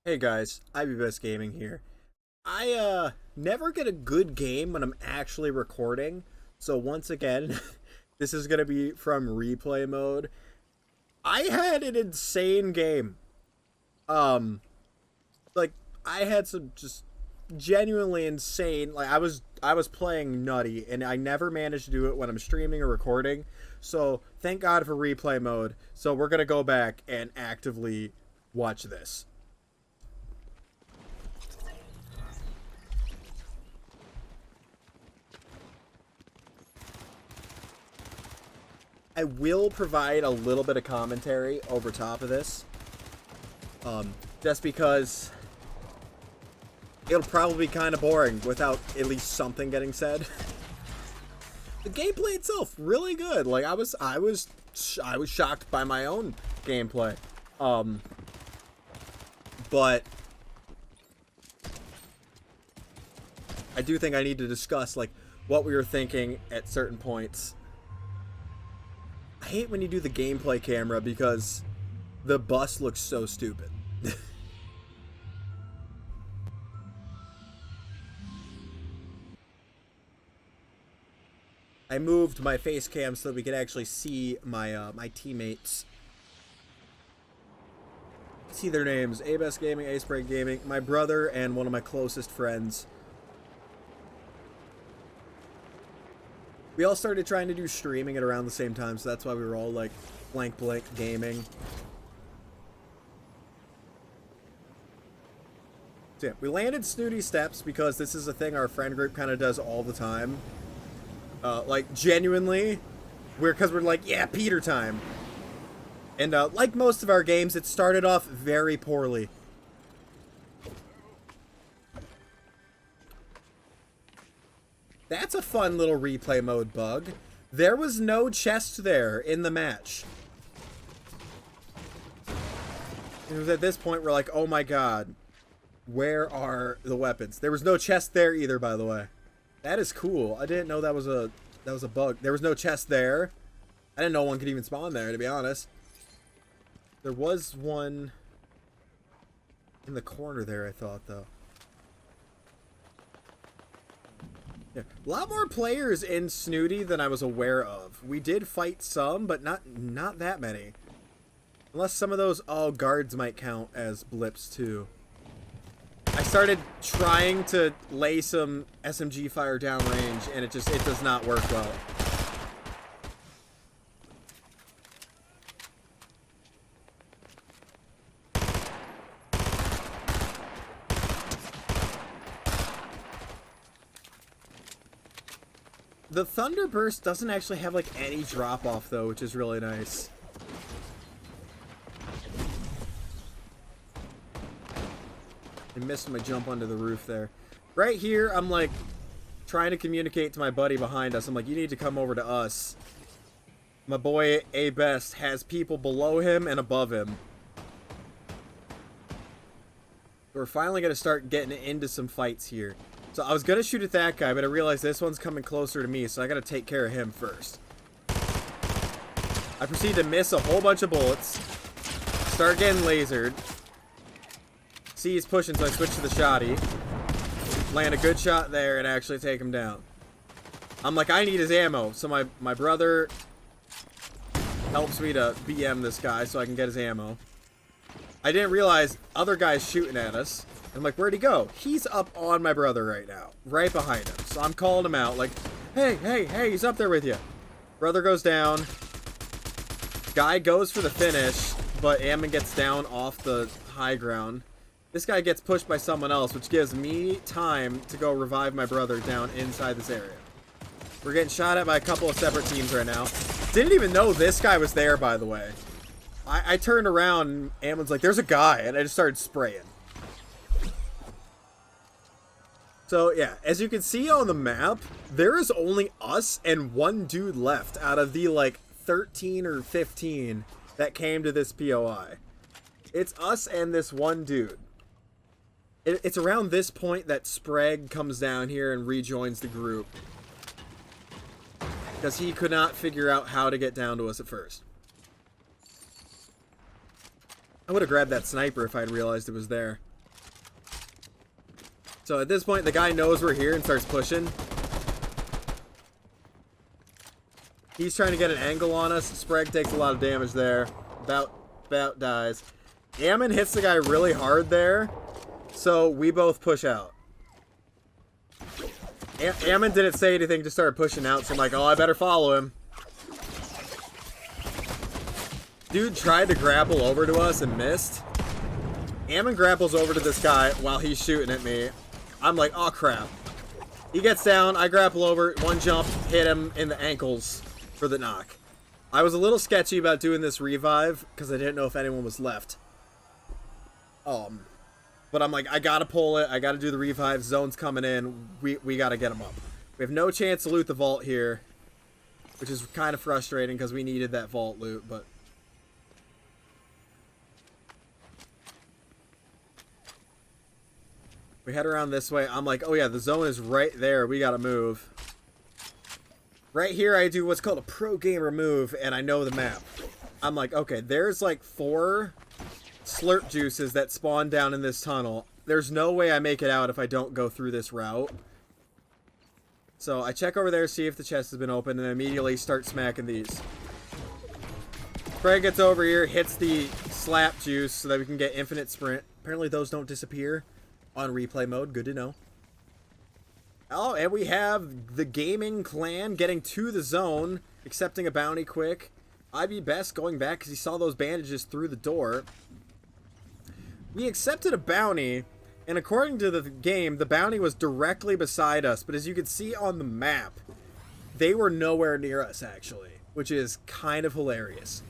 Hey guys, IBBest Gaming here. I never get a good game when I'm actually recording. So once again, this is gonna be from replay mode. I had an insane game. Um like I had some just genuinely insane, like I was playing nutty and I never managed to do it when I'm streaming or recording. So thank God for replay mode. So we're gonna go back and actively watch this. I will provide a little bit of commentary over top of this. Just because it'll probably be kind of boring without at least something getting said. The gameplay itself really good. Like I was shocked by my own gameplay. But I do think I need to discuss like what we were thinking at certain points. I hate when you do the gameplay camera because the bus looks so stupid. I moved my face cam so that we could actually see my my teammates. See their names: ABest Gaming, Ace Break Gaming, my brother, and one of my closest friends. We all started trying to do streaming at around the same time, so that's why we were all like blank blank gaming. So yeah, we landed Snooty Steps because this is a thing our friend group kind of does all the time. Like genuinely, because we're like, yeah, Peter time. And like most of our games, it started off very poorly. That's a fun little replay mode bug. There was no chest there in the match. It was at this point we're like, oh my god, where are the weapons? There was no chest there either, by the way. That is cool. I didn't know that was a bug. There was no chest there. I didn't know one could even spawn there, to be honest. There was one in the corner there, I thought, though. Yeah. A lot more players in Snooty than I was aware of. We did fight some, but not that many. Unless some of those guards might count as blips too. I started trying to lay some SMG fire downrange, and it does not work well. The Thunderburst doesn't actually have like any drop off though, which is really nice. I missed my jump onto the roof there. Right here, I'm like trying to communicate to my buddy behind us. I'm like, you need to come over to us. My boy A-Best has people below him and above him. We're finally going to start getting into some fights here. So I was going to shoot at that guy, but I realized this one's coming closer to me, so I got to take care of him first. I proceed to miss a whole bunch of bullets. Start getting lasered. See, he's pushing, so I switch to the shotty. Land a good shot there and actually take him down. I'm like, I need his ammo. So my brother helps me to BM this guy so I can get his ammo. I didn't realize other guys shooting at us. I'm like, where'd he go? He's up on my brother right now. Right behind him. So I'm calling him out like, hey, he's up there with you. Brother goes down. Guy goes for the finish, but Ammon gets down off the high ground. This guy gets pushed by someone else, which gives me time to go revive my brother down inside this area. We're getting shot at by a couple of separate teams right now. Didn't even know this guy was there, by the way. I turned around, and Ammon's like, there's a guy, and I just started spraying. So, yeah, as you can see on the map, there is only us and one dude left out of the, like, 13 or 15 that came to this POI. It's us and this one dude. It's around this point that Sprague comes down here and rejoins the group. Because he could not figure out how to get down to us at first. I would have grabbed that sniper if I'd realized it was there. So at this point, the guy knows we're here and starts pushing. He's trying to get an angle on us. Sprague takes a lot of damage there. About dies. Ammon hits the guy really hard there. So we both push out. Ammon didn't say anything, just started pushing out. So I'm like, oh, I better follow him. Dude tried to grapple over to us and missed. Ammon grapples over to this guy while he's shooting at me. I'm like, oh crap. He gets down, I grapple over, one jump, hit him in the ankles for the knock. I was a little sketchy about doing this revive because I didn't know if anyone was left. But I'm like, I gotta pull it, I gotta do the revive, zone's coming in, we gotta get him up. We have no chance to loot the vault here, which is kind of frustrating because we needed that vault loot, but... We head around this way. I'm like, oh yeah, the zone is right there. We gotta move. Right here, I do what's called a pro gamer move, and I know the map. I'm like, okay, there's like 4 slurp juices that spawn down in this tunnel. There's no way I make it out if I don't go through this route. So I check over there, see if the chest has been opened, and immediately start smacking these. Craig gets over here, hits the slap juice so that we can get infinite sprint. Apparently those don't disappear on replay mode. Good to know. Oh, and we have the gaming clan getting to the zone, accepting a bounty quick. IB Best going back because he saw those bandages through the door. We accepted a bounty, and according to the game, the bounty was directly beside us. But as you can see on the map, they were nowhere near us, actually, which is kind of hilarious.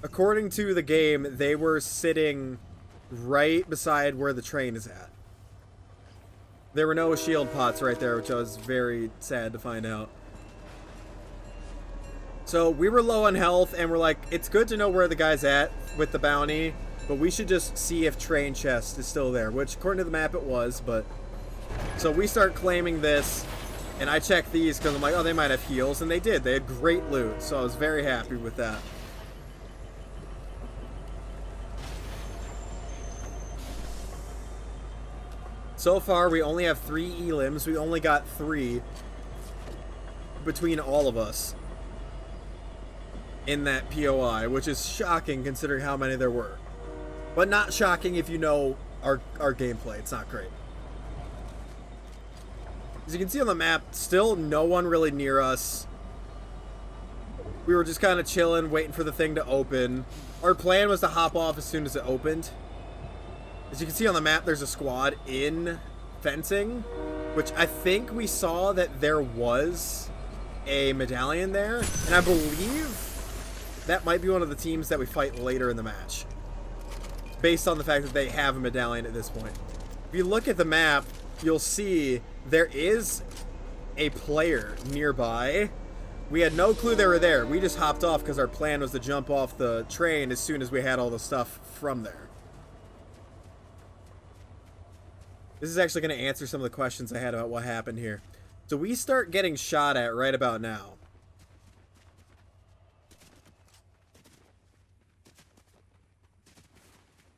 According to the game, they were sitting right beside where the train is at. There were no shield pots right there, which I was very sad to find out. So we were low on health, and we're like, it's good to know where the guy's at with the bounty, but we should just see if train chest is still there, which according to the map it was, but... So we start claiming this, and I check these because I'm like, oh, they might have heals, and they did. They had great loot, so I was very happy with that. So far, we only have 3 elims. We only got 3 between all of us in that POI, which is shocking considering how many there were. But not shocking if you know our gameplay. It's not great. As you can see on the map, still no one really near us. We were just kind of chilling, waiting for the thing to open. Our plan was to hop off as soon as it opened. As you can see on the map, there's a squad in fencing, which I think we saw that there was a medallion there, and I believe that might be one of the teams that we fight later in the match, based on the fact that they have a medallion at this point. If you look at the map, you'll see there is a player nearby. We had no clue they were there. We just hopped off because our plan was to jump off the train as soon as we had all the stuff from there. This is actually going to answer some of the questions I had about what happened here. So we start getting shot at right about now.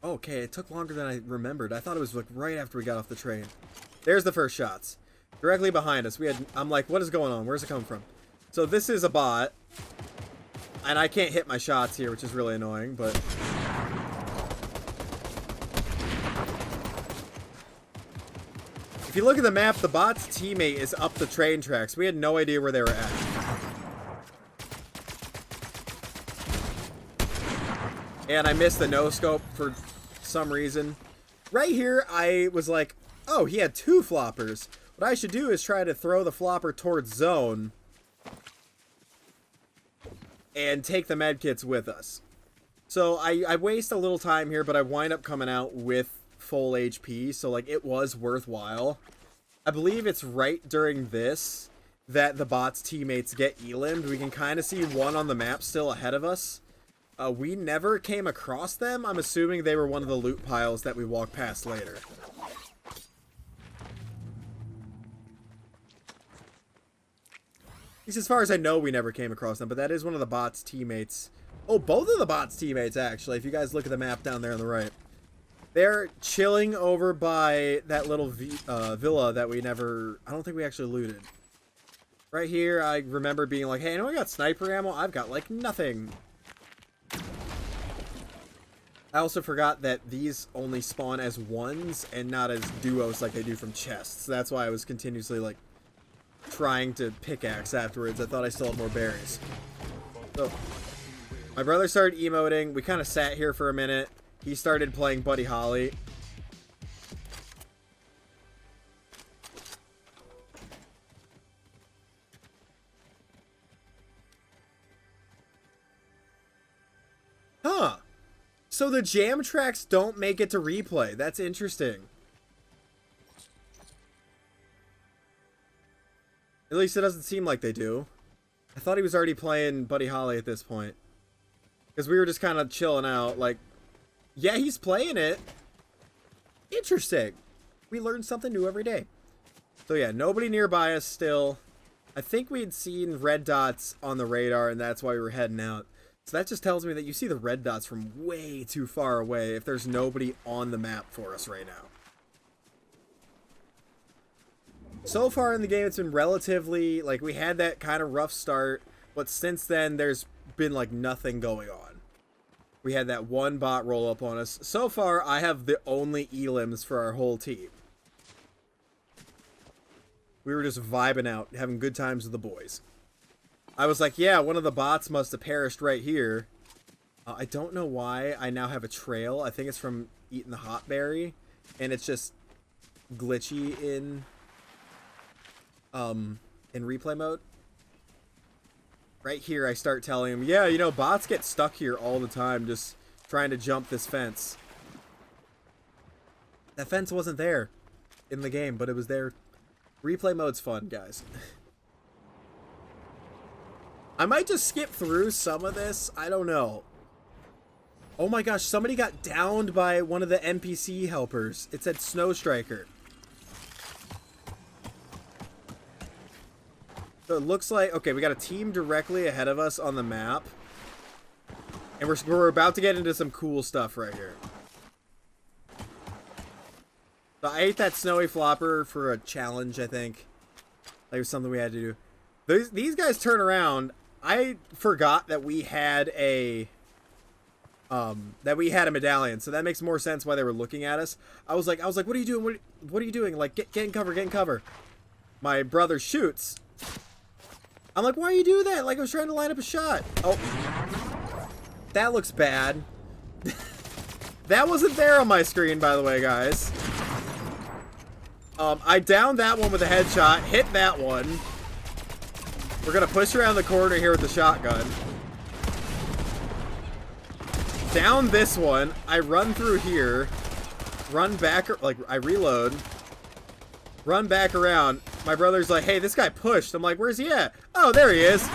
Okay, it took longer than I remembered. I thought it was like right after we got off the train. There's the first shots. Directly behind us. I'm like, what is going on? Where's it coming from? So this is a bot. And I can't hit my shots here, which is really annoying, but... If you look at the map, the bot's teammate is up the train tracks. We had no idea where they were at. And I missed the no-scope for some reason. Right here, I was like, oh, he had 2 floppers. What I should do is try to throw the flopper towards zone and take the medkits with us. So I waste a little time here, but I wind up coming out with full HP, so like it was worthwhile. I believe it's right during this that the bot's teammates get elimed. We can kind of see one on the map still ahead of us. We never came across them. I'm assuming they were one of the loot piles that we walk past later. At least as far as I know, we never came across them, but that is one of the bot's teammates. Oh, both of the bot's teammates, actually, if you guys look at the map down there on the right. They're chilling over by that little villa that we never... I don't think we actually looted. Right here, I remember being like, hey, anyone got sniper ammo? I've got, like, nothing. I also forgot that these only spawn as ones and not as duos like they do from chests. That's why I was continuously, like, trying to pickaxe afterwards. I thought I still had more berries. So, my brother started emoting. We kind of sat here for a minute. He started playing Buddy Holly. Huh. So the jam tracks don't make it to replay. That's interesting. At least it doesn't seem like they do. I thought he was already playing Buddy Holly at this point. Because we were just kind of chilling out. Like, yeah, he's playing it. Interesting. We learn something new every day. So yeah, nobody nearby us still. I think we'd seen red dots on the radar, and that's why we were heading out. So that just tells me that you see the red dots from way too far away if there's nobody on the map for us right now. So far in the game, it's been relatively, like, we had that kind of rough start, but since then, there's been, like, nothing going on. We had that one bot roll up on us. So far, I have the only elims for our whole team. We were just vibing out, having good times with the boys. I was like, yeah, one of the bots must have perished right here. I don't know why I now have a trail. I think it's from eating the hot berry, and it's just glitchy in replay mode. Right here, I start telling him, yeah, you know, bots get stuck here all the time just trying to jump this fence. That fence wasn't there in the game, but it was there. Replay mode's fun, guys. I might just skip through some of this. I don't know. Oh my gosh, somebody got downed by one of the NPC helpers. It said Snow Striker. So it looks like, okay, we got a team directly ahead of us on the map. And we're about to get into some cool stuff right here. So I ate that snowy flopper for a challenge, I think. Like it was something we had to do. These guys turn around. I forgot that we had a medallion, so that makes more sense why they were looking at us. I was like, what are you doing? What are you doing? Like, get in cover, get in cover. My brother shoots. I'm like, why you do that? Like, I was trying to line up a shot. Oh, that looks bad. That wasn't there on my screen, by the way, guys. I downed that one with a headshot, hit that one. We're gonna push around the corner here with the shotgun. Down this one. I run through here. Run back, like, I reload. Run back around. My brother's like, hey, this guy pushed. I'm like, where's he at? Oh, there he is.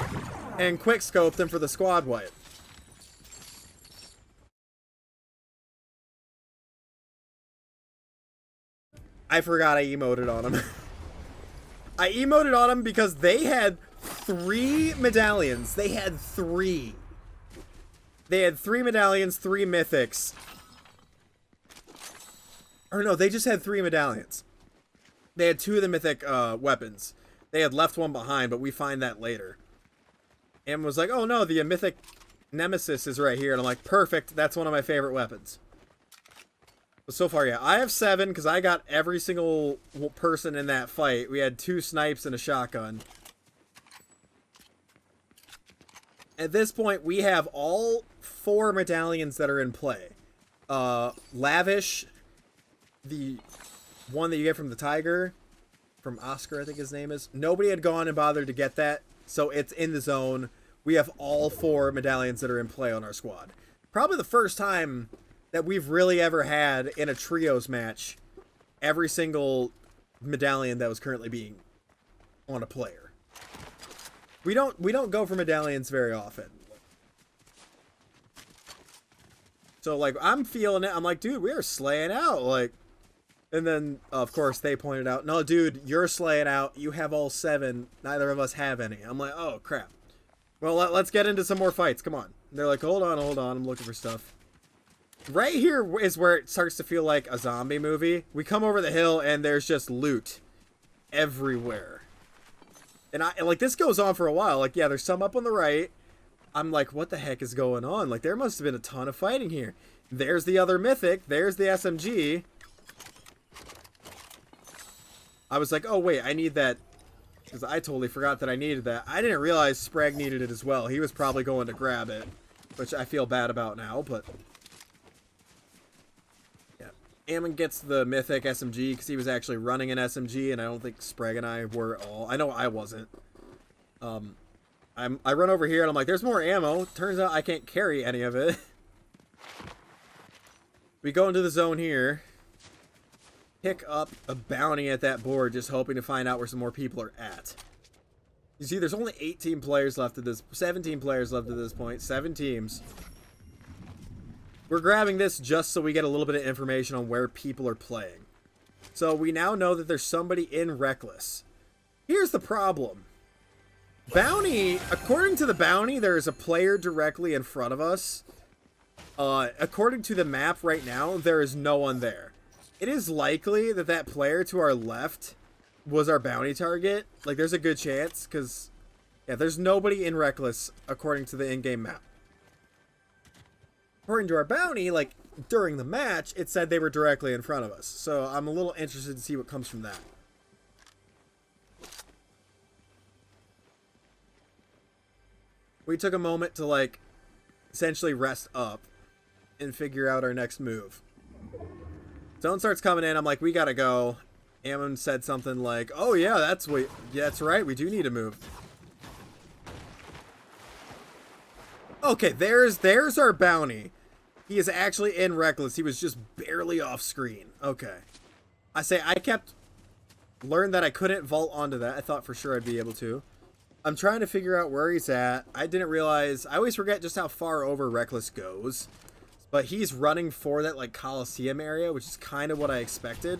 And quick scoped him for the squad wipe. I forgot I emoted on him. I emoted on him because they had 3 medallions. They had 3. They had 3 medallions, 3 mythics. Or no, they just had 3 medallions. They had 2 of the mythic weapons. They had left one behind, but we find that later. And was like, oh no, the mythic nemesis is right here. And I'm like, perfect. That's one of my favorite weapons. But so far, yeah. I have 7 because I got every single person in that fight. We had 2 snipes and a shotgun. At this point, we have all 4 medallions that are in play. Lavish, the one that you get from the tiger, from Oscar, I think his name is. Nobody had gone and bothered to get that, so it's in the zone. We have all 4 medallions that are in play on our squad. Probably the first time that we've really ever had in a trios match every single medallion that was currently being on a player. We don't go for medallions very often. So like I'm feeling it. I'm like, dude, we are slaying out. Like, and then of course they pointed out, no, dude, you're slaying out. You have all 7. Neither of us have any. I'm like, oh crap. Well, let's get into some more fights. Come on. And they're like, hold on. I'm looking for stuff. Right here is where it starts to feel like a zombie movie. We come over the hill and there's just loot everywhere. And like, this goes on for a while. Like, yeah, there's some up on the right. I'm like, what the heck is going on? Like, there must have been a ton of fighting here. There's the other mythic. There's the SMG. I was like, oh, wait, I need that. Because I totally forgot that I needed that. I didn't realize Sprague needed it as well. He was probably going to grab it, which I feel bad about now, but... Ammon gets the mythic SMG because he was actually running an SMG, and I don't think Sprague and I were at all. I know I wasn't. I run over here, and I'm like, there's more ammo. Turns out I can't carry any of it. We go into the zone here. Pick up a bounty at that board, just hoping to find out where some more people are at. You see, there's only 18 players left at this... 17 players left at this point. 7 teams. We're grabbing this just so we get a little bit of information on where people are playing. So we now know that there's somebody in Reckless. Here's the problem. Bounty, according to the bounty, there is a player directly in front of us. According to the map right now, there is no one there. It is likely that that player to our left was our bounty target. Like, there's a good chance, because, yeah, there's nobody in Reckless according to the in-game map. According to our bounty, like, during the match, it said they were directly in front of us. So I'm a little interested to see what comes from that. We took a moment to, like, essentially rest up and figure out our next move. Zone starts coming in. I'm like, we gotta go. Ammon said something like, oh yeah, that's right, we do need to move. Okay, there's our bounty. He is actually in Reckless. He was just barely off screen. Okay. I learned that I couldn't vault onto that. I thought for sure I'd be able to. I'm trying to figure out where he's at. I didn't realize, I always forget just how far over Reckless goes. But he's running for that, like, Coliseum area, which is kind of what I expected.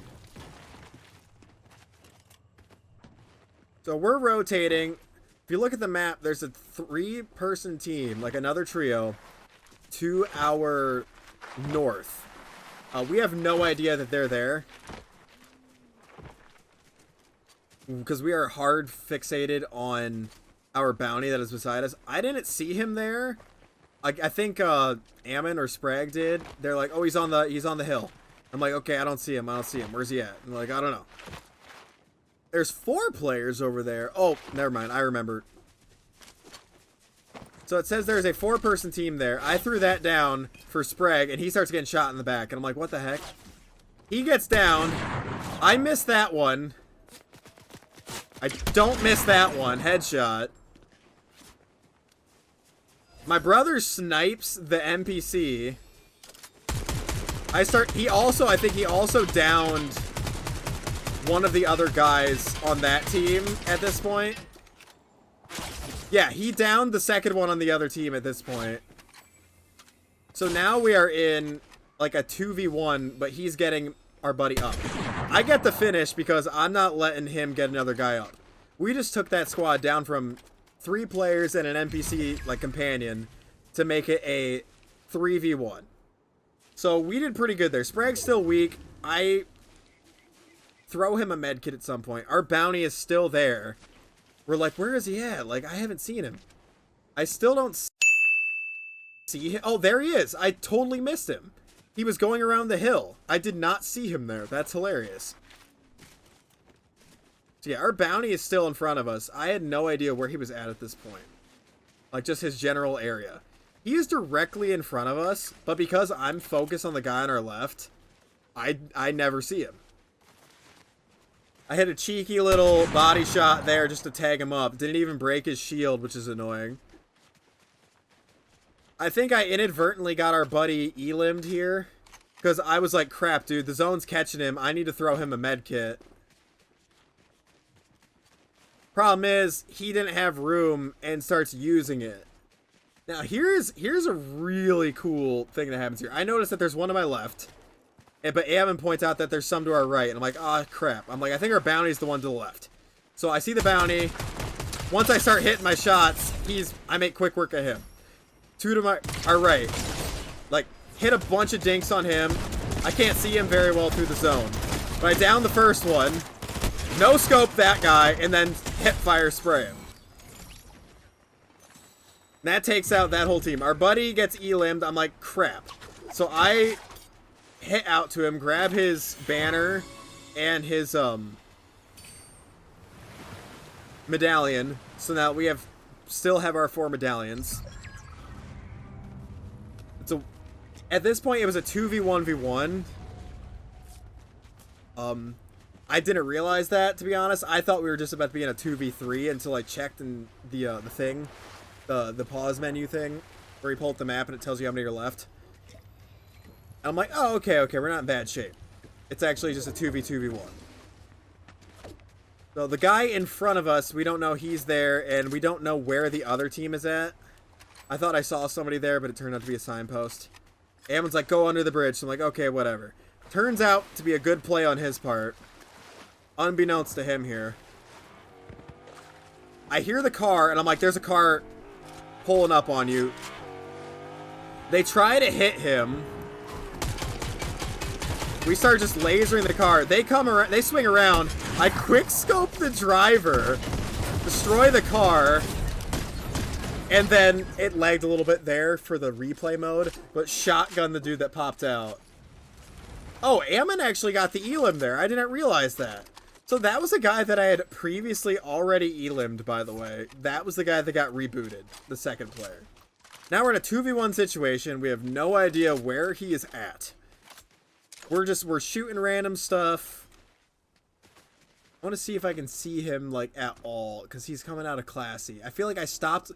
So we're rotating. If you look at the map, there's a 3-person team, like another trio, to our north. We have no idea that they're there, because we are hard fixated on our bounty that is beside us. I didn't see him there. I think Ammon or Sprague did. They're like, oh, he's on the hill. I'm like, okay, I don't see him. Where's he at? I'm like, I don't know. There's 4 players over there. Oh, never mind. I remember. So it says there's a 4-person team there. I threw that down for Sprague, and he starts getting shot in the back. And I'm like, what the heck? He gets down. I missed that one. I don't miss that one. Headshot. My brother snipes the NPC. I think he also downed one of the other guys on that team at this point. Yeah, he downed the second one on the other team at this point. So now we are in like a 2v1, but he's getting our buddy up. I get the finish because I'm not letting him get another guy up. We just took that squad down from 3 players and an NPC like companion to make it a 3v1. So we did pretty good there. Sprague's still weak. I throw him a med kit at some point. Our bounty is still there. We're like, where is he at? Like, I haven't seen him. I still don't see him. Oh, there he is. I totally missed him. He was going around the hill. I did not see him there. That's hilarious. So yeah, our bounty is still in front of us. I had no idea where he was at this point. Like, just his general area. He is directly in front of us, but because I'm focused on the guy on our left, I never see him. I hit a cheeky little body shot there just to tag him up. Didn't even break his shield, which is annoying. I think I inadvertently got our buddy elimed here, because I was like, crap, dude, the zone's catching him. I need to throw him a med kit. Problem is, he didn't have room and starts using it. Now, here's a really cool thing that happens here. I noticed that there's one to my left, but Ammon points out that there's some to our right, and I'm like, oh, crap. I'm like, I think our bounty's the one to the left. So I see the bounty. Once I start hitting my shots, I make quick work of him. 2 to our right. Like, hit a bunch of dinks on him. I can't see him very well through the zone. But I downed the first one, no scope that guy, and then hip fire spray him. And that takes out that whole team. Our buddy gets elim'd. I'm like, crap. So I hit out to him, grab his banner and his medallion. So now we still have our 4 medallions. At this point, it was a 2v1v1. I didn't realize that, to be honest. I thought we were just about to be in a 2v3 until I checked in the thing, the pause menu thing, where you pull up the map and it tells you how many are left. And I'm like, oh, okay, we're not in bad shape. It's actually just a 2v2v1. So the guy in front of us, we don't know he's there, and we don't know where the other team is at. I thought I saw somebody there, but it turned out to be a signpost. Ammon's like, go under the bridge. So I'm like, okay, whatever. Turns out to be a good play on his part. Unbeknownst to him here. I hear the car, and I'm like, there's a car pulling up on you. They try to hit him. We start just lasering the car. They come around, they swing around. I quick scope the driver, destroy the car, and then it lagged a little bit there for the replay mode, but shotgun the dude that popped out. Oh, Ammon actually got the elim there. I didn't realize that. So that was a guy that I had previously already elim'd, by the way. That was the guy that got rebooted, the second player. Now we're in a 2v1 situation. We have no idea where he is at. We're shooting random stuff. I want to see if I can see him, like, at all, because he's coming out of Classy. I feel like I stopped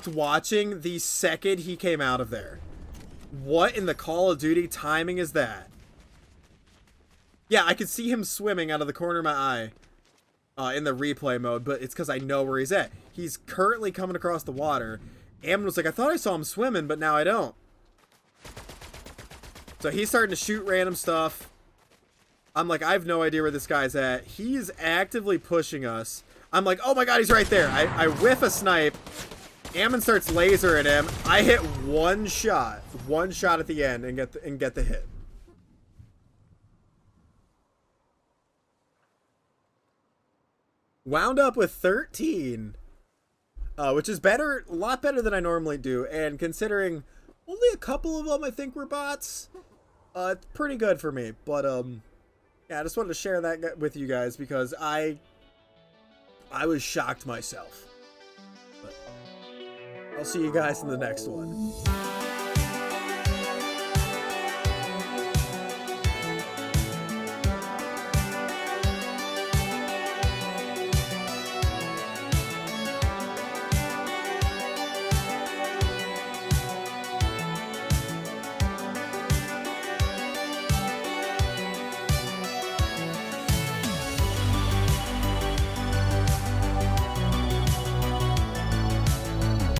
watching the second he came out of there. What in the Call of Duty timing is that? Yeah, I could see him swimming out of the corner of my eye in the replay mode, but it's because I know where he's at. He's currently coming across the water. Ammon was like, I thought I saw him swimming, but now I don't. So he's starting to shoot random stuff. I'm like, I have no idea where this guy's at. He's actively pushing us. I'm like, oh my god, he's right there. I whiff a snipe. Ammon starts lasering him. I hit one shot at the end and get the hit. Wound up with 13, which is better, a lot better than I normally do. And considering only a couple of them I think were bots, it's pretty good for me. But yeah, I just wanted to share that with you guys because I was shocked myself. But I'll see you guys in the next one.